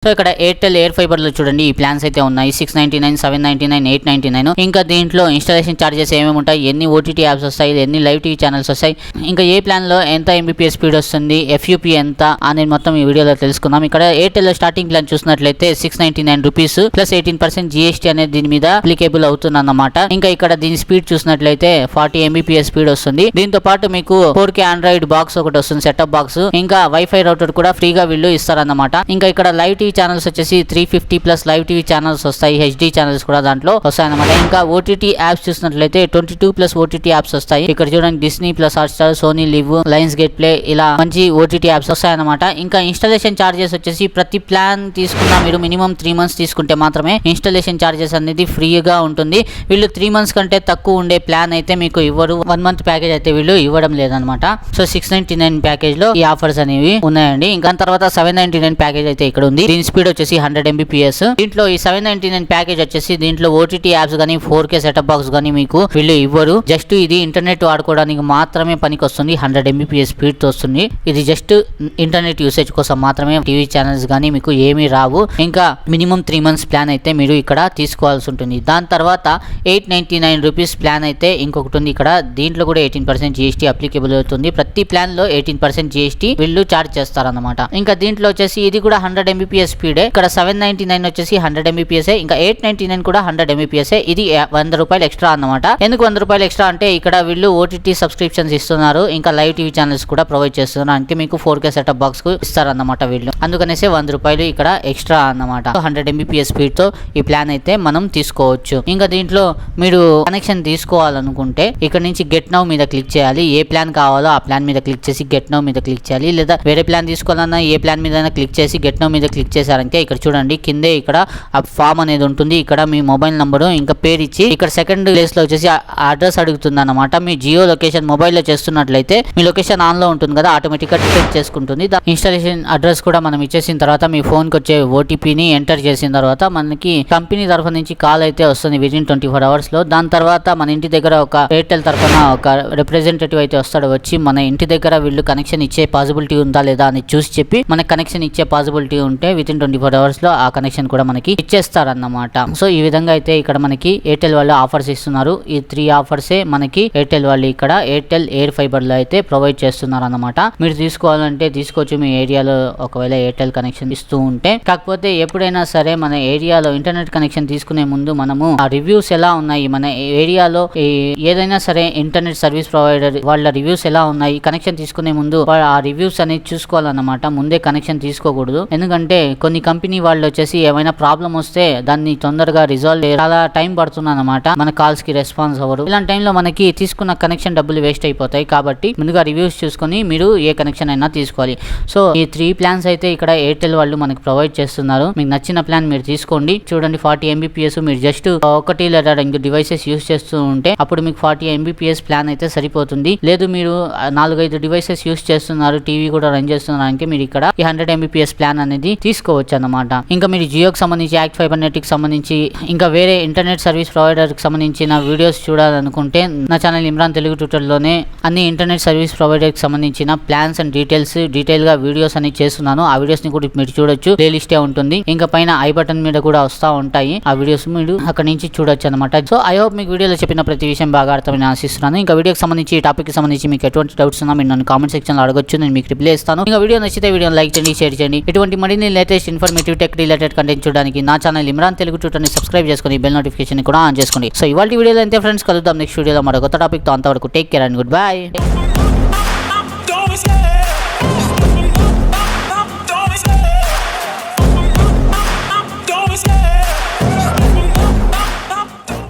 So ఇక్కడ Airtel air fibre లో చూడండి ఈ ప్లాన్స్ అయితే ఉన్నాయి 699, 799, 899. ఇంకా దీంట్లో ఇన్స్టాలేషన్ చార్జెస్ ఏమేమి ఉంటాయి, ఎన్ని ఓటీటీ యాప్స్ వస్తాయి, ఎన్ని లైవ్ టీవీ ఛానల్స్ వస్తాయి, ఇంకా ఏ ప్లాన్ లో ఎంత ఎంబీపీఎస్ స్పీడ్ వస్తుంది, ఎఫ్యూపీ ఎంత అనేది మొత్తం ఈ వీడియోలో తెలుసుకుందాం. ఇక్కడ ఎయిర్టెల్ స్టార్టింగ్ ప్లాన్ చూసినట్లయితే 699 రూపీస్ ప్లస్ 18% జీఎస్టీ అనేది దీని మీద అప్లికేబుల్ అవుతుంది అన్నమాట. ఇంకా ఇక్కడ దీని స్పీడ్ చూసినట్లయితే 40 ఎంబీపీఎస్ స్పీడ్ వస్తుంది. దీంతో పాటు మీకు 4K ఆండ్రాయిడ్ బాక్స్ ఒకటి వస్తుంది, సెటప్ బాక్స్, ఇంకా వైఫై రౌటర్ కూడా ఫ్రీగా వీళ్ళు ఇస్తారన్నమాట. ఇంకా ఇక్కడ లైవ్ టీవీ ఛానల్స్ వచ్చేసి 350 ప్లస్ లైవ్ టీవీ ఛానల్స్ వస్తాయి, హెచ్డి ఛానల్స్ కూడా దాంట్లో వస్తాయన్నమాట. ఇంకా ఓటీటీ యాప్స్ చూసినట్లయితే 22 ప్లస్ ఓటీటీ యాప్స్ వస్తాయి. ఇక్కడ చూడండి Disney plus Hotstar, Sony Liv, Lionsgate play, ఇలా మంచి ఓటీటీ యాప్స్ వస్తాయన్నమాట. ఇంకా ఇన్స్టాలేషన్ చార్జెస్ వచ్చేసి ప్రతి ప్లాన్ తీసుకున్నా మీరు మినిమం 3 months తీసుకుంటే మాత్రమే ఇన్స్టాలేషన్ చార్జెస్ అనేది ఫ్రీగా ఉంటుంది. వీళ్ళు 3 months కంటే తక్కువ ఉండే ప్లాన్ అయితే మీకు ఇవ్వరు. 1 month ప్యాకేజ్ అయితే వీళ్ళు ఇవ్వడం లేదనమాట. సో 699 ప్యాకేజ్ లో ఈ ఆఫర్స్ అనేవి ఉన్నాయండి. ఇంకా తర్వాత 799 ప్యాకేజ్ అయితే ఇక్కడ ఉంది. దీని స్పీడ్ వచ్చేసి 100 MBPS. దీంట్లో ఈ 799 ప్యాకేజ్ వచ్చేసి దీంట్లో ఓటీటీ యాప్స్ గానీ 4K సెటప్ బాక్స్ గానీ మీకు వీళ్ళు ఇవ్వరు. జస్ట్ ఇది ఇంటర్నెట్ వాడుకోవడానికి మాత్రమే పనికి వస్తుంది. 100 MBPS స్పీడ్ తో వస్తుంది. ఇది జస్ట్ ఇంటర్నెట్ యూసేజ్ కోసం మాత్రమే. టీవీ ఛానల్స్ గానీ మీకు ఏమీ రావు. ఇంకా మినిమం 3 months ప్లాన్ అయితే మీరు ఇక్కడ తీసుకోవాల్సి ఉంటుంది. దాని తర్వాత 899 రూపీస్ ప్లాన్ అయితే ఇంకొకటి ఉంది. ఇక్కడ దీంట్లో కూడా 18% జీఎస్టీ అప్లికేబుల్ అవుతుంది. ప్రతి ప్లాన్ లో 18% జీఎస్టీ వీళ్ళు చార్జ్ చేస్తారన్నమాట. ఇంకా దీంట్లో వచ్చేసి ఇది కూడా 100 MBPS స్పీడే. ఇక్కడ 799 వచ్చేసి 100 MBPS. ఇంకా 899 కూడా 100 MBPS. ఇది 100 రూపాయలు ఎక్స్ట్రా అన్నమాట. ఎందుకు 100 రూపాయలు ఎక్స్ట్రా అంటే ఇక్కడ వీళ్ళు ఓటీటీ సబ్స్క్రిప్షన్స్ ఇస్తున్నారు, ఇంకా లైవ్ టీవీ ఛానల్స్ కూడా ప్రొవైడ్ చేస్తున్నారు. అంటే మీకు 4K సెటప్ బాక్స్ కు ఇస్తారన్నమాట వీళ్ళు. అందుకనేసి 100 రూపాయలు ఇక్కడ ఎక్స్ట్రా అన్నమాట. 100 MBPS స్పీడ్ తో ఈ ప్లాన్ అయితే మనం తీసుకోవచ్చు. ఇంకా దీంట్లో మీరు కనెక్షన్ తీసుకోవాలనుకుంటే ఇక్కడ నుంచి గెట్ నౌ మీద క్లిక్ చేయాలి. ఏ ప్లాన్ కావాలో ఆ ప్లాన్ మీద క్లిక్ చేసి గెట్ నౌ మీద క్లిక్ చేయాలి. లేదా వేరే ప్లాన్ తీసుకోవాలన్నా ఏ ప్లాన్ మీద క్లిక్ చేసి గెట్ నౌ మీద క్లిక్ చేశారంటే ఇక్కడ చూడండి కిందే ఇక్కడ ఆ ఫామ్ అనేది ఉంటుంది. ఇక్కడ మీ మొబైల్ నంబరు ఇంకా పేరు ఇచ్చి ఇక్కడ సెకండ్ ప్లేస్ లో వచ్చేసి అడ్రస్ అడుగుతుంది అన్నమాట. మీ జియో లొకేషన్ మొబైల్ లో చేస్తున్నట్లయితే మీ లొకేషన్ ఆన్ లో ఉంటుంది కదా, ఆటోమేటిక్ గా డిటెక్ట్ చేసుకుంటుంది. ఇన్స్టాలేషన్ అడ్రస్ కూడా మనం ఇచ్చేసిన తర్వాత మీ ఫోన్ కి వచ్చే ఓటీపీని ఎంటర్ చేసిన తర్వాత మనకి కంపెనీ తరఫు నుంచి కాల్ అయితే వస్తుంది విదిన్ 24 hours లో. దాని తర్వాత మన ఇంటి దగ్గర ఒక ఎయిర్టెల్ తరఫున ఒక రిప్రజెంటేటివ్ అయితే వస్తాడు. వచ్చి మన ఇంటి దగ్గర వీళ్ళు కనెక్షన్ ఇచ్చే పాసిబిలిటీ ఉందా లేదా అని చూసి చెప్పి మనకి కనెక్షన్ ఇచ్చే పాసిబిలిటీ ఉంటే వితిన్ 24 hours లో ఆ కనెక్షన్ కూడా మనకి ఇచ్చేస్తారన్నమాట. సో ఈ విధంగా అయితే ఇక్కడ మనకి ఎయిర్టెల్ వాళ్ళు ఆఫర్స్ ఇస్తున్నారు. ఈ 3 ఆఫర్సే మనకి ఎయిర్టెల్ వాళ్ళు ఇక్కడ ఎయిర్టెల్ ఎయిర్ ఫైబర్ లో అయితే ప్రొవైడ్ చేస్తున్నారు అన్నమాట. మీరు తీసుకోవాలంటే తీసుకోవచ్చు మీ ఏరియాలో ఒకవేళ ఎయిర్టెల్ కనెక్షన్ ఇస్తూ ఉంటే. కాకపోతే ఎప్పుడైనా సరే మన ఏరియాలో ఇంటర్నెట్ కనెక్షన్ తీసుకునే ముందు మనము ఆ రివ్యూస్ ఎలా ఉన్నాయి, మన ఏరియాలో ఏదైనా సరే ఇంటర్నెట్ సర్వీస్ ప్రొవైడర్ వాళ్ళ రివ్యూస్ ఎలా ఉన్నాయి, కనెక్షన్ తీసుకునే ముందు ఆ రివ్యూస్ అనేది చూసుకోవాలన్నమాట. ముందే కనెక్షన్ తీసుకోకూడదు. ఎందుకంటే కొన్ని కంపెనీ వాళ్ళు వచ్చేసి ఏమైనా ప్రాబ్లం వస్తే దాన్ని తొందరగా రిజాల్వ్ చాలా టైం పడుతుంది అన్నమాట. మన కాల్స్ కి రెస్పాన్స్ అవ్వరు. ఇలాంటి టైంలో మనకి తీసుకున్న కనెక్షన్ డబ్బులు వేస్ట్ అయిపోతాయి. కాబట్టి ముందుగా రివ్యూస్ చూసుకొని మీరు ఏ కనెక్షన్ అయినా తీసుకోవాలి. సో ఈ 3 ప్లాన్స్ అయితే ఇక్కడ ఎయిర్టెల్ వాళ్ళు మనకి ప్రొవైడ్ చేస్తున్నారు. మీకు నచ్చిన ప్లాన్ మీరు తీసుకోండి. చూడండి 40 MBPS మీరు జస్ట్ ఒకటి లేదా 2 డివైసెస్ యూస్ చేస్తూ ఉంటే అప్పుడు మీకు 40 MBPS ప్లాన్ అయితే సరిపోతుంది. లేదు మీరు 4-5 డివైసెస్ యూస్ చేస్తున్నారు, టీవీ కూడా రన్ చేస్తున్నారు అంటే మీరు ఇక్కడ ఈ 100 MBPS ప్లాన్ అనేది తీసుకోవచ్చు అన్నమాట. ఇంకా మీరు జియోకి సంబంధించి, యాక్ట్ ఫైబర్ నెట్ కి సంబంధించి, ఇంకా వేరే ఇంటర్నెట్ సర్వీస్ ప్రొవైడర్ కి సంబంధించిన వీడియోస్ చూడాలనుకుంటే నా ఛానల్ ఇమ్రాన్ తెలుగు ట్యూటర్లోనే అన్ని ఇంటర్నెట్ సర్వీస్ ప్రొవైడర్ కి సంబంధించిన ప్లాన్స్ అండ్ డీటెయిల్ గా వీడియోస్ అని చేస్తున్నాను. ఆ వీడియోస్ ని కూడా మీరు చూడొచ్చు. ప్లే లిస్టే ఉంటుంది. ఇంకా పైన ఐ బటన్ మీద కూడా వస్తూ ఉంటాయి ఆ వీడియోస్, మీరు అక్కడ నుంచి చూడొచ్చు అనమాట. సో ఐ హోప్ మీకు వీడియోలో చెప్పిన ప్రతి విషయం బాగా అర్థమని ఆశిస్తున్నాను. ఇంకా వీడియోకి సంబంధించి ఈ టాపిక్ కి సంబంధించి మీకు ఎటువంటి డౌట్స్ ఉన్నా మీరు నన్ను కామెంట్ సెక్షన్ లో అడగొచ్చు, నేను మీకు రిప్లై ఇస్తాను. ఇంకా వీడియో నచ్చితే వీడియోని లైక్ చేయండి, షేర్ చేయండి. ఇటువంటి మరిన్ని latest informative tech related content చూడడానికి నా ఛానల్ ఇమ్రాన్ తెలుగు ట్యూటర్ ని సబ్స్క్రైబ్ చేసుకొని బెల్ నోటిఫికేషన్ కూడా ఆన్ చేసుకోండి. సో ఇవాళ వీడియోలో అంతే ఫ్రెండ్స్, కలుద్దాం నెక్స్ట్ వీడియోలో మరో కొత్త టాపిక్ తో. అంతవరకు take care and good bye.